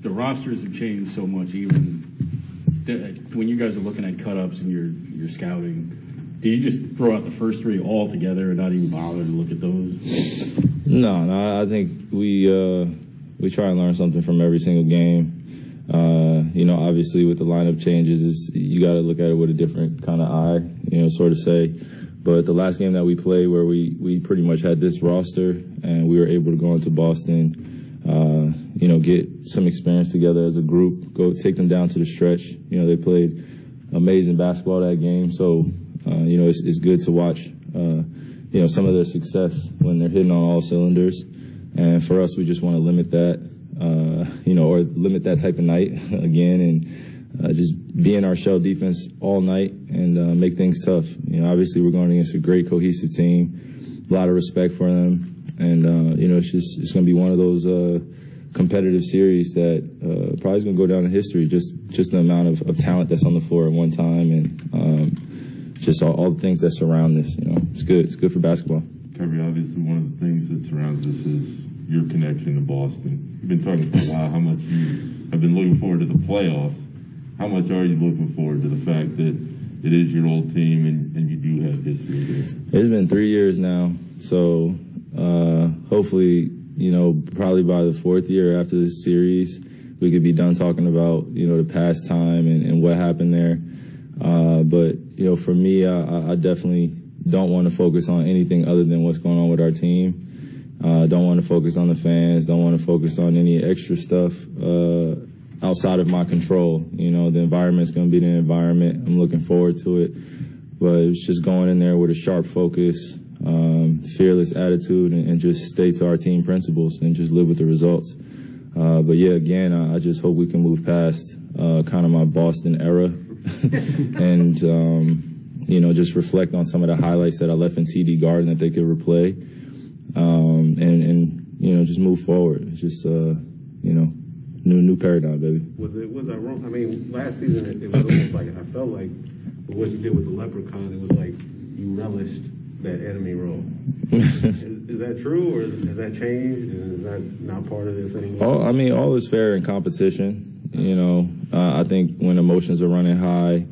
the rosters have changed so much, even when you guys are looking at cut-ups and you're scouting, do you just throw out the first three all together and not even bother to look at those? No, I think we try and learn something from every single game. Obviously with the lineup changes, you got to look at it with a different kind of eye, sort of say. But the last game that we played where we pretty much had this roster and we were able to go into Boston, get some experience together as a group, go take them down to the stretch. They played amazing basketball that game. So, it's good to watch, some of their success when they're hitting on all cylinders. And for us, we just want to limit that, or limit that type of night again and just be in our shell defense all night and make things tough. Obviously we're going against a great cohesive team, a lot of respect for them. And, it's going to be one of those competitive series that probably is going to go down in history, just the amount of talent that's on the floor at one time and just all the things that surround this. It's good. It's good for basketball. Kyrie, obviously one of the things that surrounds this is your connection to Boston. You've been talking for a while how much you have been looking forward to the playoffs. How much are you looking forward to the fact that it is your old team and you do have history there? It's been 3 years now, so hopefully, probably by the fourth year after this series, we could be done talking about, the past time and what happened there. But for me, I definitely don't want to focus on anything other than what's going on with our team. Don't want to focus on the fans. Don't want to focus on any extra stuff outside of my control. The environment's going to be the environment. I'm looking forward to it. But it's just going in there with a sharp focus, fearless attitude, and just stay to our team principles and just live with the results. But, yeah, again, I just hope we can move past kind of my Boston era and, just reflect on some of the highlights that I left in TD Garden that they could replay. And just move forward. It's just, new paradigm, baby. Was I wrong? I mean, last season it was almost like, I felt like what you did with the Leprechaun, it was like you relished that enemy role. Is that true, or has that changed, and is that not part of this anymore? All is fair in competition. I think when emotions are running high,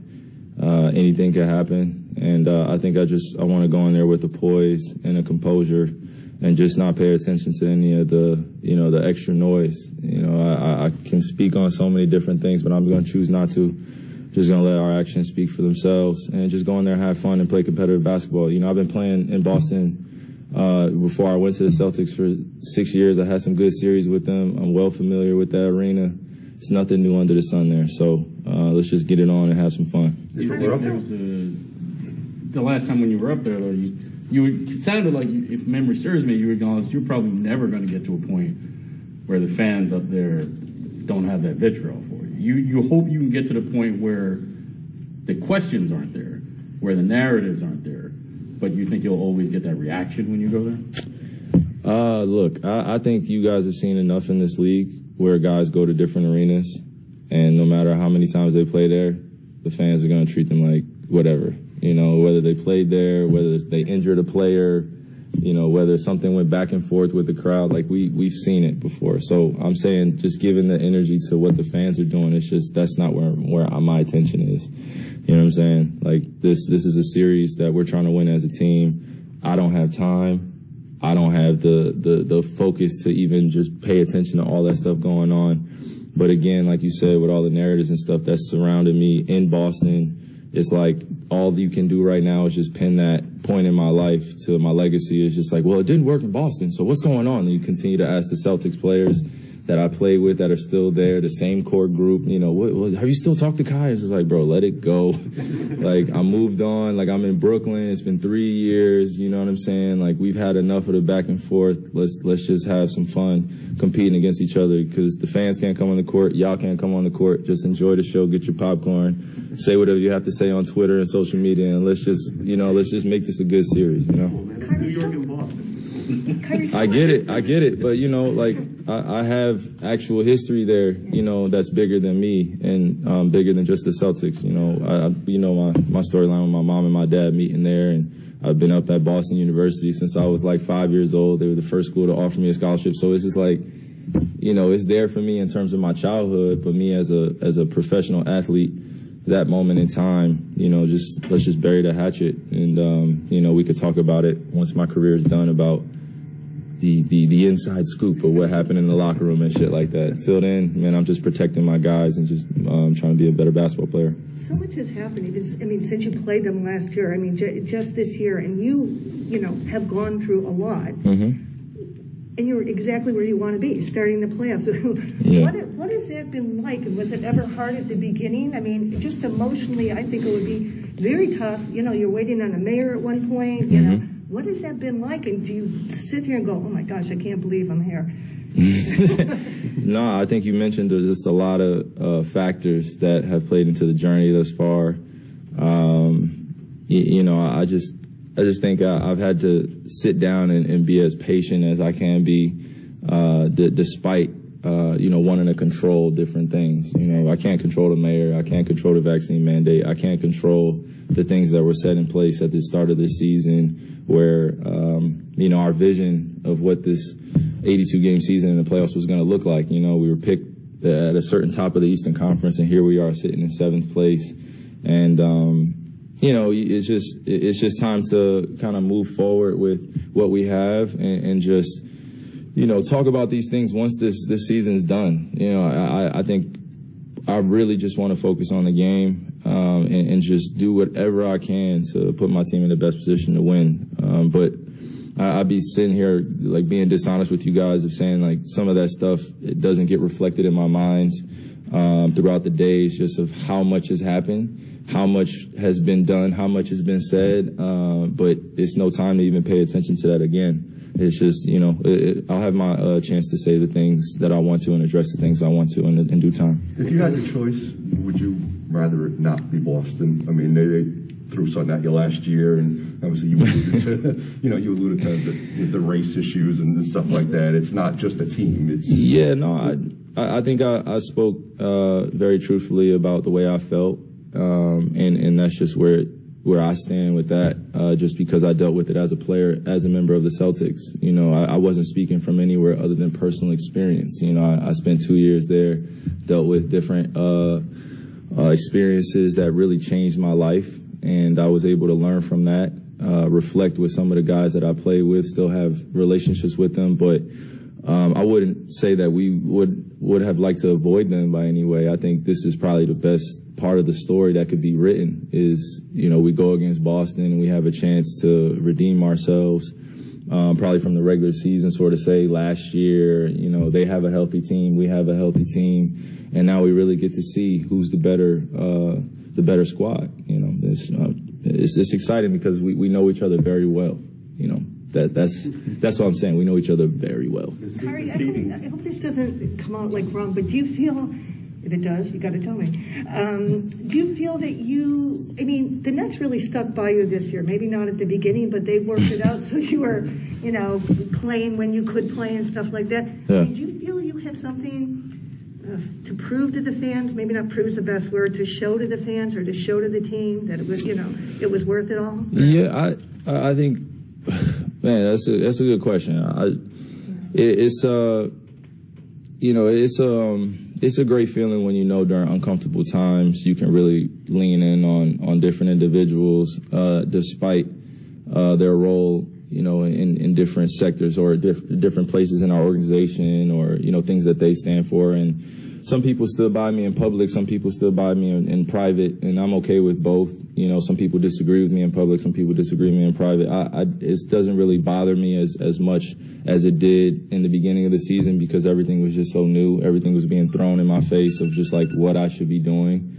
anything can happen. And I think I want to go in there with a poise and a composure and just not pay attention to any of the extra noise. I can speak on so many different things, but I'm going to choose not to. Just going to let our actions speak for themselves and just go in there and have fun and play competitive basketball. I've been playing in Boston before I went to the Celtics for 6 years. I had some good series with them. I'm well familiar with that arena. It's nothing new under the sun there. So let's just get it on and have some fun. The last time when you were up there, though, it sounded like, if memory serves me, you acknowledged you're probably never going to get to a point where the fans up there don't have that vitriol for you. You hope you can get to the point where the questions aren't there, where the narratives aren't there, but you think you'll always get that reaction when you go there? Look, I think you guys have seen enough in this league where guys go to different arenas, and no matter how many times they play there, the fans are going to treat them like whatever. Whether they played there, whether they injured a player, whether something went back and forth with the crowd, like we've seen it before. So I'm saying just giving the energy to what the fans are doing, it's just that's not where my attention is. You know what I'm saying? Like this is a series that we're trying to win as a team. I don't have time. I don't have the focus to even just pay attention to all that stuff going on. But again, like you said, with all the narratives and stuff that's surrounding me in Boston, it's like all you can do right now is just pin that point in my life to my legacy. It's just like, well, it didn't work in Boston, so what's going on? And you continue to ask the Celtics players that I played with that are still there, the same core group, have you still talked to Kai? It's just like, bro, let it go. Like, I moved on. Like, I'm in Brooklyn. It's been 3 years. You know what I'm saying? Like, we've had enough of the back and forth. Let's just have some fun competing against each other because the fans can't come on the court. Y'all can't come on the court. Just enjoy the show. Get your popcorn. Say whatever you have to say on Twitter and social media, and let's just make this a good series, New York and Boston. I get it. But, I have actual history there, that's bigger than me and bigger than just the Celtics. My storyline with my mom and my dad meeting there, and I've been up at Boston University since I was like 5 years old. They were the first school to offer me a scholarship. So it's just like, you know, it's there for me in terms of my childhood, but me as a professional athlete, that moment in time, you know, let's just bury the hatchet, and you know, we could talk about it once my career is done about the inside scoop of what happened in the locker room and shit like that. Till then, man, I'm just protecting my guys and just trying to be a better basketball player. So much has happened, since you played them last year, just this year, and you know, have gone through a lot. Mm-hmm. And you're exactly where you want to be, starting the playoffs. Yeah. What has that been like? And was it ever hard at the beginning? I mean, just emotionally, I think it would be very tough. You know, you're waiting on a mayor at one point. You know, what has that been like? And do you sit here and go, oh my gosh, I can't believe I'm here? No, I think you mentioned there's just a lot of factors that have played into the journey thus far. You know, I just think I've had to sit down and be as patient as I can be, despite, you know, wanting to control different things. You know, I can't control the mayor. I can't control the vaccine mandate. I can't control the things that were set in place at the start of this season where, you know, our vision of what this 82-game season in the playoffs was going to look like. You know, we were picked at a certain top of the Eastern Conference, and here we are sitting in 7th place. And, you know, it's just time to kind of move forward with what we have and just, you know, talk about these things once this season's done. You know, I think I really just want to focus on the game and just do whatever I can to put my team in the best position to win. But I'd be sitting here like being dishonest with you guys of saying like some of that stuff, it doesn't get reflected in my mind throughout the days, just of how much has happened, how much has been done, how much has been said, but it's no time to even pay attention to that again. It's just, you know, I'll have my chance to say the things that I want to and address the things I want to in due time. If you had the choice, would you rather it not be Boston? I mean, they threw something at you last year, and obviously you alluded to, you know, the race issues and stuff like that. It's not just a team. It's I think I spoke very truthfully about the way I felt, and that's just where I stand with that, just because I dealt with it as a player, as a member of the Celtics. You know, I wasn't speaking from anywhere other than personal experience. You know, I spent 2 years there, dealt with different experiences that really changed my life, and I was able to learn from that, reflect with some of the guys that I play with, still have relationships with them, but I wouldn't say that we would have liked to avoid them by any way. I think this is probably the best part of the story that could be written is, you know, we go against Boston and we have a chance to redeem ourselves, probably from the regular season, sort of say last year, you know, they have a healthy team, we have a healthy team, and now we really get to see who's the better squad. You know, it's exciting because we know each other very well, you know. That's what I'm saying. We know each other very well. Kyrie, I hope this doesn't come out like wrong, but do you feel, if it does, you got to tell me, do you feel that the Nets really stuck by you this year? Maybe not at the beginning, but they worked it out so you were, you know, playing when you could play and stuff like that. Yeah. Do you feel you have something to prove to the fans, maybe not prove is the best word, to show to the fans or to show to the team that it was, you know, it was worth it all? Yeah, I think, man, that's a good question. It's a great feeling when you know during uncomfortable times you can really lean in on different individuals, despite their role, you know, in different sectors or different places in our organization, or, you know, things that they stand for. And some people stood by me in public, some people stood by me in private, and I'm okay with both. You know, some people disagree with me in public, some people disagree with me in private. It doesn't really bother me as much as it did in the beginning of the season, because everything was just so new. Everything was being thrown in my face of just like what I should be doing.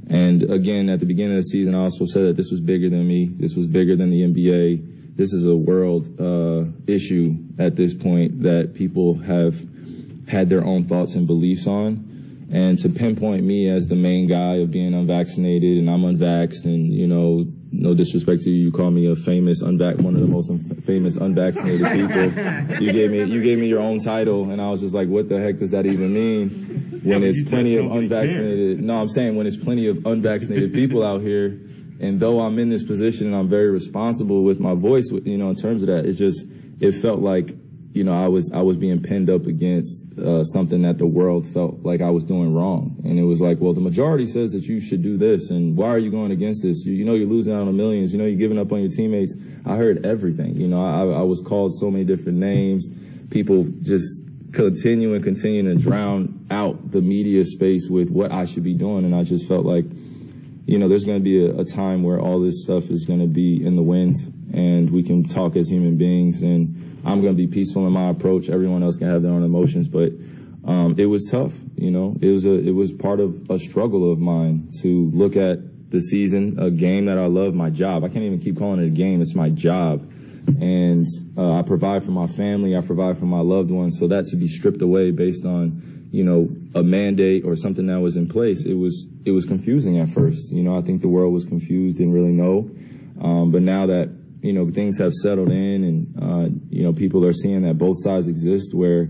And again, at the beginning of the season, I also said that this was bigger than me. This was bigger than the NBA. This is a world issue at this point that people have had their own thoughts and beliefs on. And to pinpoint me as the main guy of being unvaccinated, and I'm unvaxxed, and, you know, no disrespect to you, you call me a one of the most famous unvaccinated people. You gave me your own title, and I was just like, what the heck does that even mean? When it's plenty of unvaccinated, no, I'm saying when it's plenty of unvaccinated people out here, and though I'm in this position and I'm very responsible with my voice, you know, in terms of that, it felt like you know, I was being pinned up against something that the world felt like I was doing wrong. And it was like, well, the majority says that you should do this, and why are you going against this? You know you're losing out on millions. You know you're giving up on your teammates. I heard everything. You know, I was called so many different names. People just continue to drown out the media space with what I should be doing. And I just felt like, you know, there's going to be a time where all this stuff is going to be in the wind, and we can talk as human beings, and I'm going to be peaceful in my approach. Everyone else can have their own emotions, but it was tough. You know, it was part of a struggle of mine to look at the season, a game that I love, my job. I can't even keep calling it a game. It's my job. And I provide for my family. I provide for my loved ones. So that to be stripped away based on, you know, a mandate or something that was in place, it was confusing at first. You know, I think the world was confused, didn't really know. But now that, you know, things have settled in and, you know, people are seeing that both sides exist, where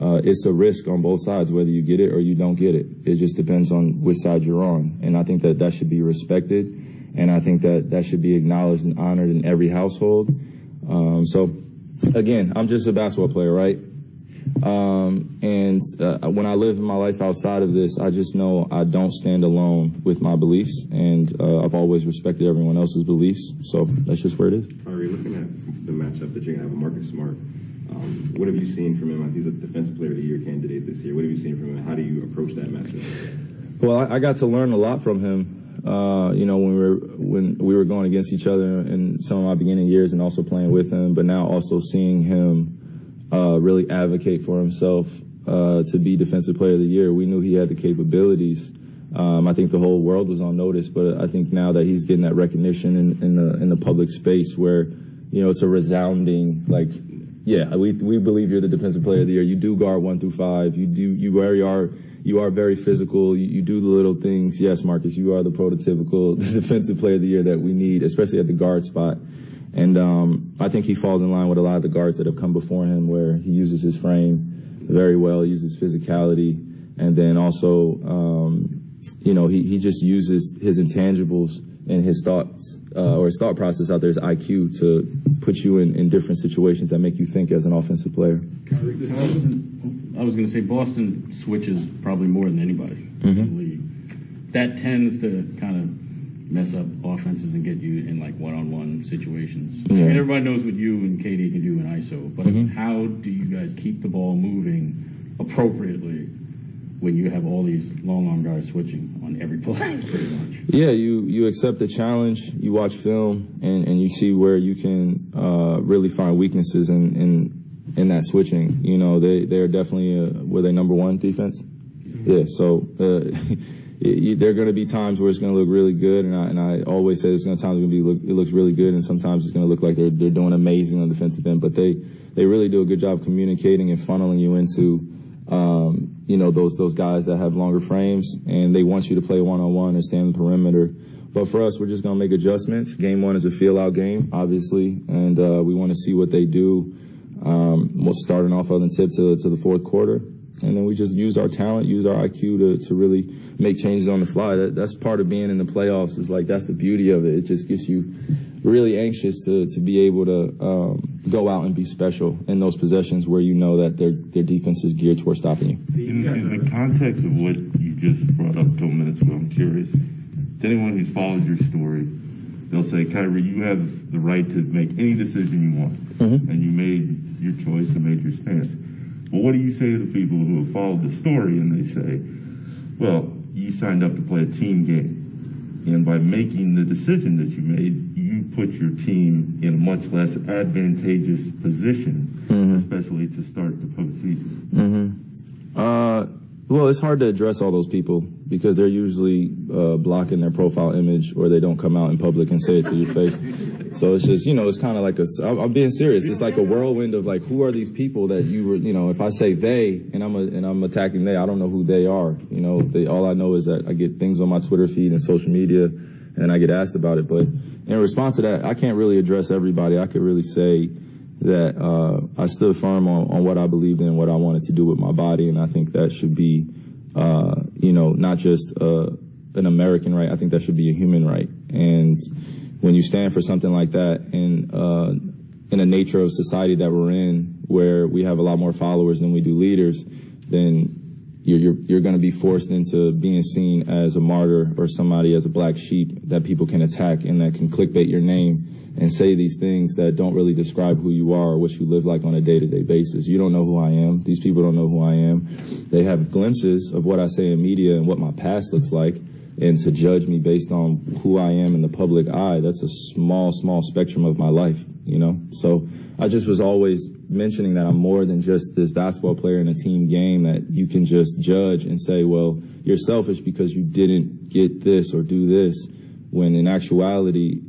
it's a risk on both sides, whether you get it or you don't get it. It just depends on which side you're on. And I think that should be respected. And I think that should be acknowledged and honored in every household. So, again, I'm just a basketball player, right? When I live my life outside of this, I just know I don't stand alone with my beliefs, and I've always respected everyone else's beliefs. So that's just where it is. Kyrie, looking at the matchup that you're going to have with Marcus Smart, what have you seen from him? He's a Defensive Player of the Year candidate this year. What have you seen from him? How do you approach that matchup? Well, I got to learn a lot from him. You know, when we were going against each other in some of my beginning years, and also playing with him, but now also seeing him really advocate for himself to be Defensive Player of the Year. We knew he had the capabilities. I think the whole world was on notice, but I think now that he's getting that recognition in the public space, where, you know, it's a resounding, like, yeah, we believe you're the Defensive Player of the Year. You do guard 1 through 5. You are very physical. You do the little things. Yes, Marcus, you are the prototypical Defensive Player of the Year that we need, especially at the guard spot. And I think he falls in line with a lot of the guards that have come before him, where he uses his frame very well, uses physicality, and then also, you know, he just uses his intangibles and his thoughts or his thought process out there, his IQ, to put you in different situations that make you think as an offensive player. I was going to say Boston switches probably more than anybody in the league. That tends to kind of mess up offenses and get you in like one-on-one situations. Yeah. I mean, everybody knows what you and KD can do in ISO, but how do you guys keep the ball moving appropriately when you have all these long-arm guys switching on every play, pretty much? Yeah, you accept the challenge, you watch film, and you see where you can really find weaknesses in that switching. You know, they're definitely, were they number 1 defense? Yeah, so there are going to be times where it's going to look really good, and I always say there's going to be times it looks really good, and sometimes it's going to look like they're doing amazing on the defensive end, but they really do a good job communicating and funneling you into you know, those guys that have longer frames, and they want you to play one-on-one and stand on the perimeter. But for us, we're just going to make adjustments. Game 1 is a feel-out game, obviously, and we want to see what they do. Starting off on the tip to the fourth quarter, and then we just use our talent, use our IQ to really make changes on the fly. That's part of being in the playoffs. Is like, that's the beauty of it. It just gets you really anxious to be able to go out and be special in those possessions where you know that their defense is geared towards stopping you. In the context of what you just brought up a couple minutes ago, I'm curious. To anyone who's followed your story, they'll say, Kyrie, you have the right to make any decision you want, and you made your choice and made your stance. But what do you say to the people who have followed the story and they say, well, you signed up to play a team game, and by making the decision that you made, you put your team in a much less advantageous position, especially to start the postseason? Well, it's hard to address all those people because they're usually blocking their profile image, or they don't come out in public and say it to your face. So it's just, you know, it's kind of like I'm being serious. It's like a whirlwind of like, who are these people that you were, you know, if I say they and I'm attacking they, I don't know who they are. You know, all I know is that I get things on my Twitter feed and social media, and I get asked about it. But in response to that, I can't really address everybody. I could really say that I stood firm on what I believed in, what I wanted to do with my body, and I think that should be, you know, not just an American right. I think that should be a human right. And when you stand for something like that in a nature of society that we're in, where we have a lot more followers than we do leaders, then you're going to be forced into being seen as a martyr or somebody as a black sheep that people can attack and that can clickbait your name and say these things that don't really describe who you are or what you live like on a day-to-day basis. You don't know who I am. These people don't know who I am. They have glimpses of what I say in media and what my past looks like, and to judge me based on who I am in the public eye, that's a small spectrum of my life, you know? So I just was always mentioning that I'm more than just this basketball player in a team game that you can just judge and say, well, you're selfish because you didn't get this or do this, when in actuality,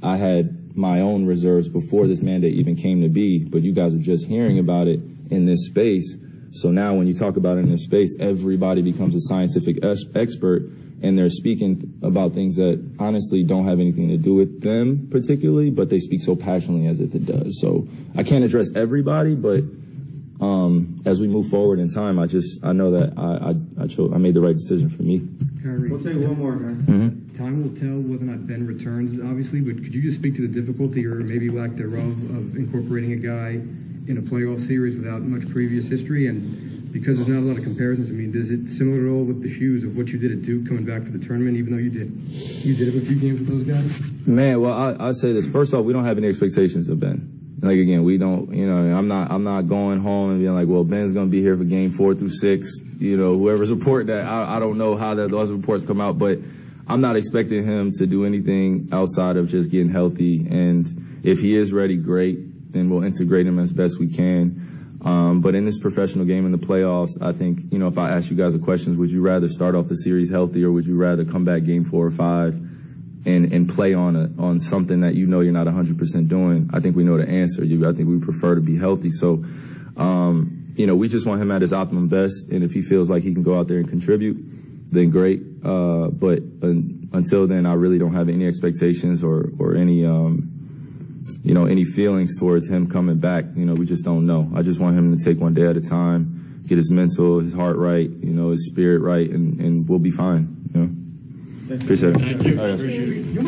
I had my own reserves before this mandate even came to be, but you guys are just hearing about it in this space. So now when you talk about it in this space, everybody becomes a scientific expert, and they're speaking about things that honestly don't have anything to do with them particularly, but they speak so passionately as if it does. So I can't address everybody, but as we move forward in time, I know that I made the right decision for me. Kyrie, We'll take one more, man. Mm-hmm. time will tell whether or not Ben returns, obviously, but could you just speak to the difficulty or maybe lack thereof of incorporating a guy in a playoff series without much previous history? And because there's not a lot of comparisons, I mean, does it similar at all with the shoes of what you did at Duke coming back for the tournament, even though you did have a few games with those guys? Man, well, I'll say this. First off, we don't have any expectations of Ben. Like, again, we don't, you know, I'm not going home and being like, well, Ben's going to be here for game 4 through 6. You know, whoever's reporting that, I don't know how those reports come out, but I'm not expecting him to do anything outside of just getting healthy. And if he is ready, great, then we'll integrate him as best we can. But in this professional game in the playoffs, I think, you know, if I ask you guys a question, would you rather start off the series healthy or would you rather come back game 4 or 5 and play on something that you know you're not 100% doing? I think we know the answer. I think we prefer to be healthy. So, you know, we just want him at his optimum best. And if he feels like he can go out there and contribute, then great. But until then, I really don't have any expectations or any, you know, any feelings towards him coming back. You know, we just don't know. I just want him to take one day at a time, get his mental, his heart right, you know, his spirit right, and we'll be fine, you know. Appreciate it. Thank you. Appreciate it.